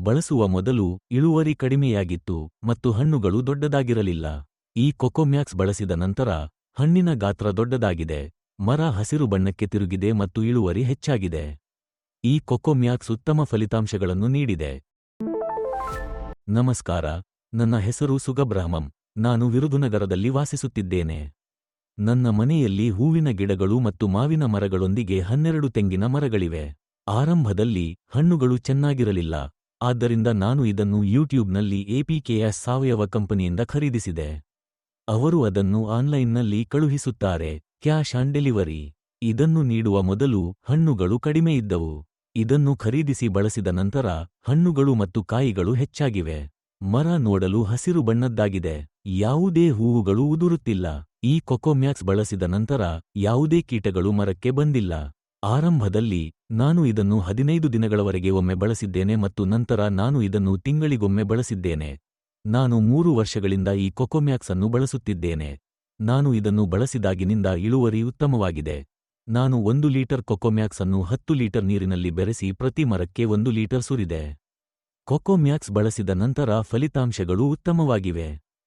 ಬಳಸುವ ಮೊದಲು ಇಳುವರಿ ಕಡಿಮೆಯಾಗಿತ್ತು ಮತ್ತು ಹಣ್ಣುಗಳು ದೊಡ್ಡದಾಗಿರಲಿಲ್ಲ. ಈ ಕೊಕೊಮ್ಯಾಕ್ಸ್ ಬಳಸಿದ ನಂತರ ಹಣ್ಣಿನ ಗಾತ್ರ ದೊಡ್ಡದಾಗಿದೆ, ಮರ ಹಸಿರು ಬಣ್ಣಕ್ಕೆ ತಿರುಗಿದೆ ಮತ್ತು ಇಳುವರಿ ಹೆಚ್ಚಾಗಿದೆ. ಈ ಕೊಕೊಮ್ಯಾಕ್ಸ್ ಉತ್ತಮ ಫಲಿತಾಂಶಗಳನ್ನು ನೀಡಿದೆ. ನಮಸ್ಕಾರ, ನನ್ನ ಹೆಸರು ಸುಗಬ್ರಹ್ಮಂ. ನಾನು ವಿರುಧುನಗರದಲ್ಲಿ ವಾಸಿಸುತ್ತಿದ್ದೇನೆ. ನನ್ನ ಮನೆಯಲ್ಲಿ ಹೂವಿನ ಗಿಡಗಳು ಮತ್ತು ಮಾವಿನ ಮರಗಳೊಂದಿಗೆ 12 ತೆಂಗಿನ ಮರಗಳಿವೆ. ಆರಂಭದಲ್ಲಿ ಹಣ್ಣುಗಳು ಚೆನ್ನಾಗಿರಲಿಲ್ಲ, ಆದ್ದರಿಂದ ನಾನು ಇದನ್ನು ಯೂಟ್ಯೂಬ್ನಲ್ಲಿ APKS ಸಾವಯವ ಕಂಪನಿಯಿಂದ ಖರೀದಿಸಿದೆ. ಅವರು ಅದನ್ನು ಆನ್ಲೈನ್ನಲ್ಲಿ ಕಳುಹಿಸುತ್ತಾರೆ, ಕ್ಯಾಶ್ ಆನ್ ಡೆಲಿವರಿ. ಇದನ್ನು ನೀಡುವ ಮೊದಲು ಹಣ್ಣುಗಳು ಕಡಿಮೆ ಇದ್ದವು. ಇದನ್ನು ಖರೀದಿಸಿ ಬಳಸಿದ ನಂತರ ಹಣ್ಣುಗಳು ಮತ್ತು ಕಾಯಿಗಳು ಹೆಚ್ಚಾಗಿವೆ. ಮರ ನೋಡಲು ಹಸಿರು ಬಣ್ಣದ್ದಾಗಿದೆ, ಯಾವುದೇ ಹೂವುಗಳು ಉದುರುತ್ತಿಲ್ಲ. ಈ ಕೊಕೊಮ್ಯಾಕ್ಸ್ ಬಳಸಿದ ನಂತರ ಯಾವುದೇ ಕೀಟಗಳು ಮರಕ್ಕೆ ಬಂದಿಲ್ಲ. ಆರಂಭದಲ್ಲಿ ನಾನು ಇದನ್ನು 15 ದಿನಗಳವರೆಗೆ ಒಮ್ಮೆ ಬಳಸಿದ್ದೇನೆ ಮತ್ತು ನಂತರ ನಾನು ಇದನ್ನು ತಿಂಗಳಿಗೊಮ್ಮೆ ಬಳಸಿದ್ದೇನೆ. ನಾನು 3 ವರ್ಷಗಳಿಂದ ಈ ಕೊಕೊಮ್ಯಾಕ್ಸ್ ಅನ್ನು ಬಳಸುತ್ತಿದ್ದೇನೆ. ನಾನು ಇದನ್ನು ಬಳಸಿದಾಗಿನಿಂದ ಇಳುವರಿ ಉತ್ತಮವಾಗಿದೆ. ನಾನು 1 ಲೀಟರ್ ಕೊಕೊಮ್ಯಾಕ್ಸ್ ಅನ್ನು 10 ಲೀಟರ್ ನೀರಿನಲ್ಲಿ ಬೆರೆಸಿ ಪ್ರತಿ ಮರಕ್ಕೆ 1 ಲೀಟರ್ ಸುರಿದೆ. ಕೊಕೊಮ್ಯಾಕ್ಸ್ ಬಳಸಿದ ನಂತರ ಫಲಿತಾಂಶಗಳು ಉತ್ತಮವಾಗಿವೆ.